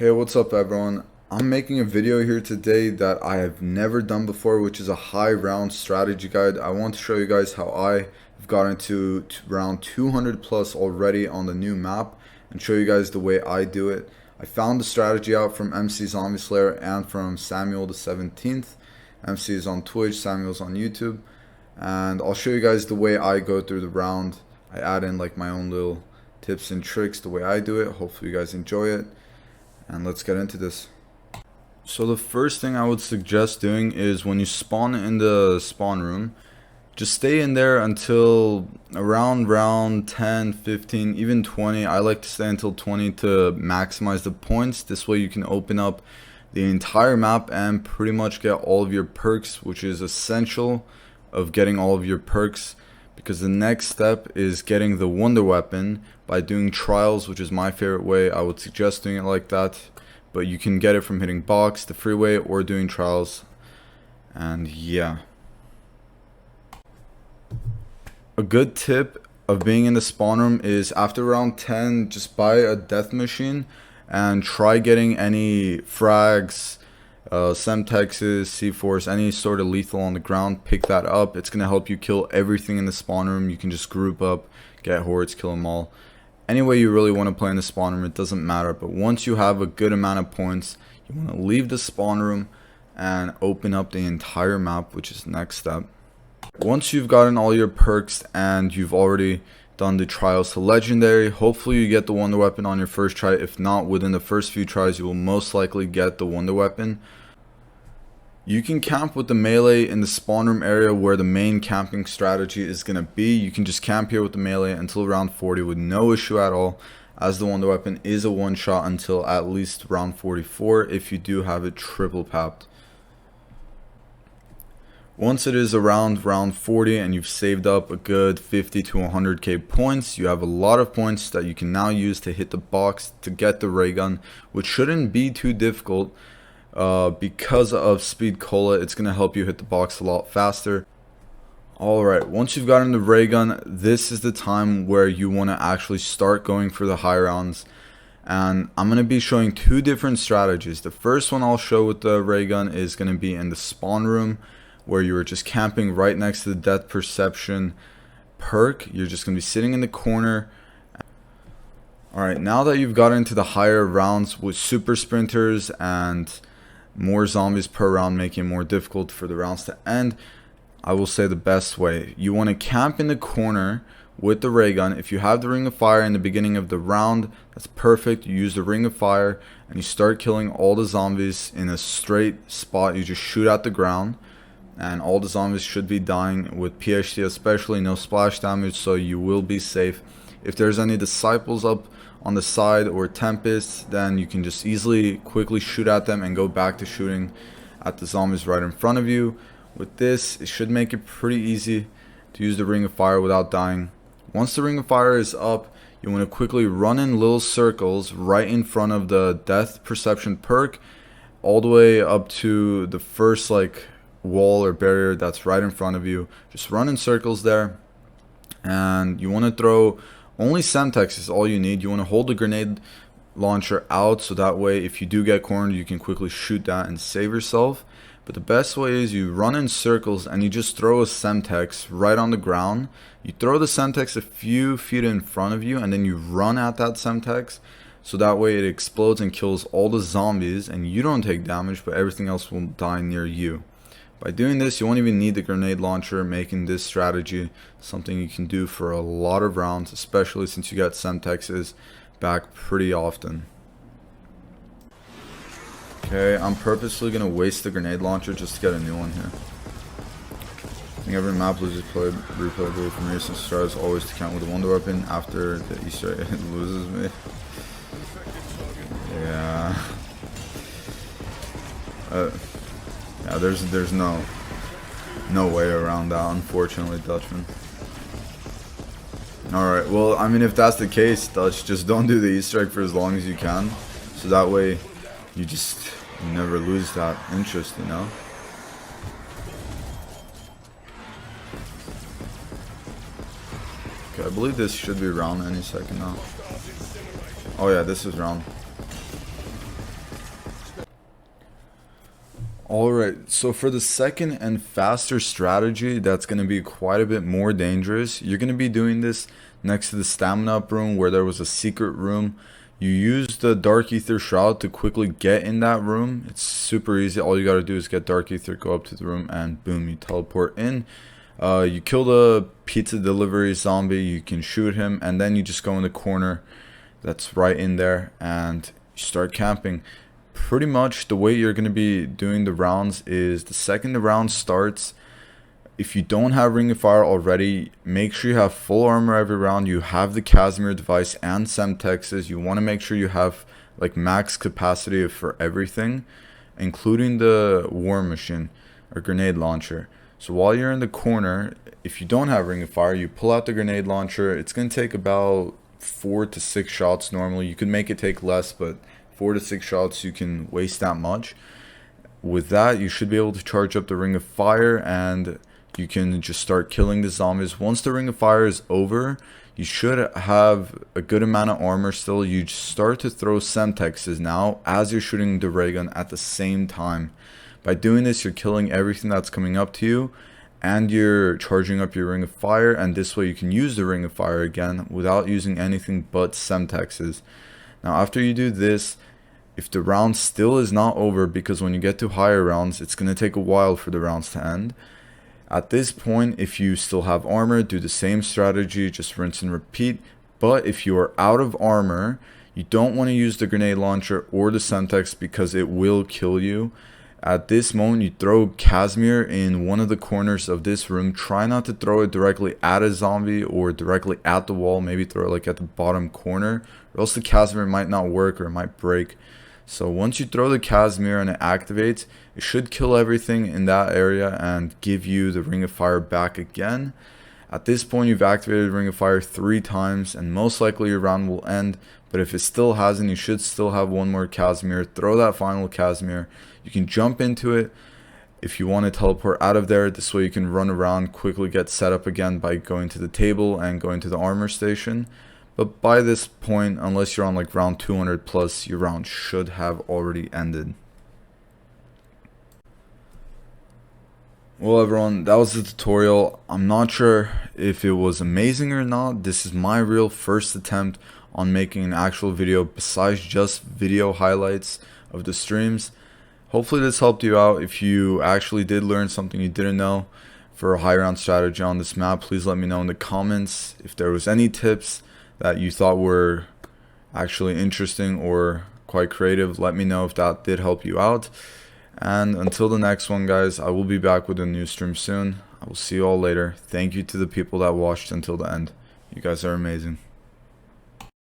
Hey, what's up everyone? I'm making a video here today that I have never done before, which is a high round strategy guide. I want to show you guys how I have gotten to round 200 plus already on the new map and show you guys the way I do it. I found the strategy out from TheMCZombieSlayer and from Samuel the 17th. MC is on Twitch, Samuel's on YouTube, and I'll show you guys the way I go through the round. I add in like my own little tips and tricks the way I do it. Hopefully you guys enjoy it. And let's get into this. So the first thing I would suggest doing is when you spawn in the spawn room, just stay in there until around round 10, 15, even 20. I like to stay until 20 to maximize the points. This way you can open up the entire map and pretty much get all of your perks, which is essential of getting all of your perks, because the next step is getting the wonder weapon by doing trials, which is my favorite way. I would suggest doing it like that, but you can get it from hitting box, the freeway, or doing trials. And yeah, a good tip of being in the spawn room is after round 10, just buy a death machine and try getting any frags, Semtexes, C4s, any sort of lethal on the ground. Pick that up. It's going to help you kill everything in the spawn room. You can just group up, get hordes, kill them all. Any way you really want to play in the spawn room, it doesn't matter. But once you have a good amount of points, you want to leave the spawn room and open up the entire map, which is the next step. Once you've gotten all your perks and you've already done the trials to legendary, hopefully you get the wonder weapon on your first try. If not, within the first few tries you will most likely get the wonder weapon. You can camp with the melee in the spawn room area where the main camping strategy is going to be. You can just camp here with the melee until round 40 with no issue at all, as the wonder weapon is a one shot until at least round 44 if you do have it triple papped. Once it is around round 40 and you've saved up a good 50 to 100k points, you have a lot of points that you can now use to hit the box to get the ray gun, which shouldn't be too difficult. Because of speed cola, it's going to help you hit the box a lot faster. Alright, once you've gotten the ray gun, this is the time where you want to actually start going for the high rounds. And I'm going to be showing two different strategies. The first one I'll show with the ray gun is going to be in the spawn room, where you are just camping right next to the death perception perk. You're just going to be sitting in the corner. Alright, now that you've got into the higher rounds with super sprinters and more zombies per round, making it more difficult for the rounds to end, I will say the best way. You want to camp in the corner with the ray gun. If you have the ring of fire in the beginning of the round, that's perfect. You use the ring of fire and you start killing all the zombies in a straight spot. You just shoot at the ground and all the zombies should be dying. With PhD especially, no splash damage, so you will be safe. If there's any disciples up on the side or tempests, then you can just easily quickly shoot at them and go back to shooting at the zombies right in front of you. With this, it should make it pretty easy to use the ring of fire without dying. Once the ring of fire is up, you want to quickly run in little circles right in front of the death perception perk, all the way up to the first like wall or barrier that's right in front of you. Just run in circles there, and you want to throw only Semtex is all you need. You want to hold the grenade launcher out, so that way if you do get cornered you can quickly shoot that and save yourself. But the best way is you run in circles and you just throw a Semtex right on the ground. You throw the Semtex a few feet in front of you and then you run at that Semtex, so that way it explodes and kills all the zombies and you don't take damage, but everything else will die near you. By doing this, you won't even need the grenade launcher, making this strategy something you can do for a lot of rounds, especially since you get Semtexes back pretty often. Okay, I'm purposely going to waste the grenade launcher just to get a new one here. I think every map loses replayability from recent stars always to count with a wonder weapon. After the Easter egg, it loses me. Yeah. Yeah, there's no way around that, unfortunately, Dutchman. Alright, well, I mean, if that's the case, Dutch, just don't do the Easter egg for as long as you can, so that way you never lose that interest, you know? Okay, I believe this should be round any second now. Oh yeah, this is round. Alright, so for the second and faster strategy that's going to be quite a bit more dangerous, you're going to be doing this next to the stamina up room where there was a secret room. You use the Dark Ether Shroud to quickly get in that room. It's super easy. All you got to do is get Dark Ether, go up to the room, and boom, you teleport in. You kill the pizza delivery zombie, you can shoot him, and then you just go in the corner that's right in there and you start camping. Pretty much the way you're going to be doing the rounds is the second the round starts, if you don't have Ring of Fire already, make sure you have full armor every round. You have the Casimir device and Semtexes. You want to make sure you have like max capacity for everything, including the war machine or grenade launcher. So while you're in the corner, if you don't have Ring of Fire, you pull out the grenade launcher. It's going to take about 4 to 6 shots normally. You could make it take less, but 4 to 6 shots you can waste that much. With that, you should be able to charge up the Ring of Fire and you can just start killing the zombies. Once the Ring of Fire is over, you should have a good amount of armor still. You start to throw Semtexes now as you're shooting the ray gun at the same time. By doing this, you're killing everything that's coming up to you and you're charging up your Ring of Fire, and this way you can use the Ring of Fire again without using anything but Semtexes. Now after you do this, if the round still is not over, because when you get to higher rounds it's going to take a while for the rounds to end, at this point if you still have armor, do the same strategy, just rinse and repeat. But if you are out of armor, you don't want to use the grenade launcher or the Semtex because it will kill you. At this moment, you throw Casimir in one of the corners of this room. Try not to throw it directly at a zombie or directly at the wall. Maybe throw it like at the bottom corner, or else the Casimir might not work or it might break. So once you throw the Casimir and it activates, it should kill everything in that area and give you the Ring of Fire back again. At this point, you've activated Ring of Fire 3 times and most likely your round will end. But if it still hasn't, you should still have one more Casimir. Throw that final Casimir. You can jump into it if you want to teleport out of there. This way you can run around, quickly get set up again by going to the table and going to the armor station. But by this point, unless you're on like round 200 plus, your round should have already ended. Well everyone, that was the tutorial. I'm not sure if it was amazing or not. This is my real first attempt on making an actual video besides just video highlights of the streams. Hopefully this helped you out. If you actually did learn something you didn't know for a high round strategy on this map, please let me know in the comments. If there was any tips that you thought were actually interesting or quite creative, let me know if that did help you out. And until the next one guys, I will be back with a new stream soon. I will see you all later. Thank you to the people that watched until the end. You guys are amazing.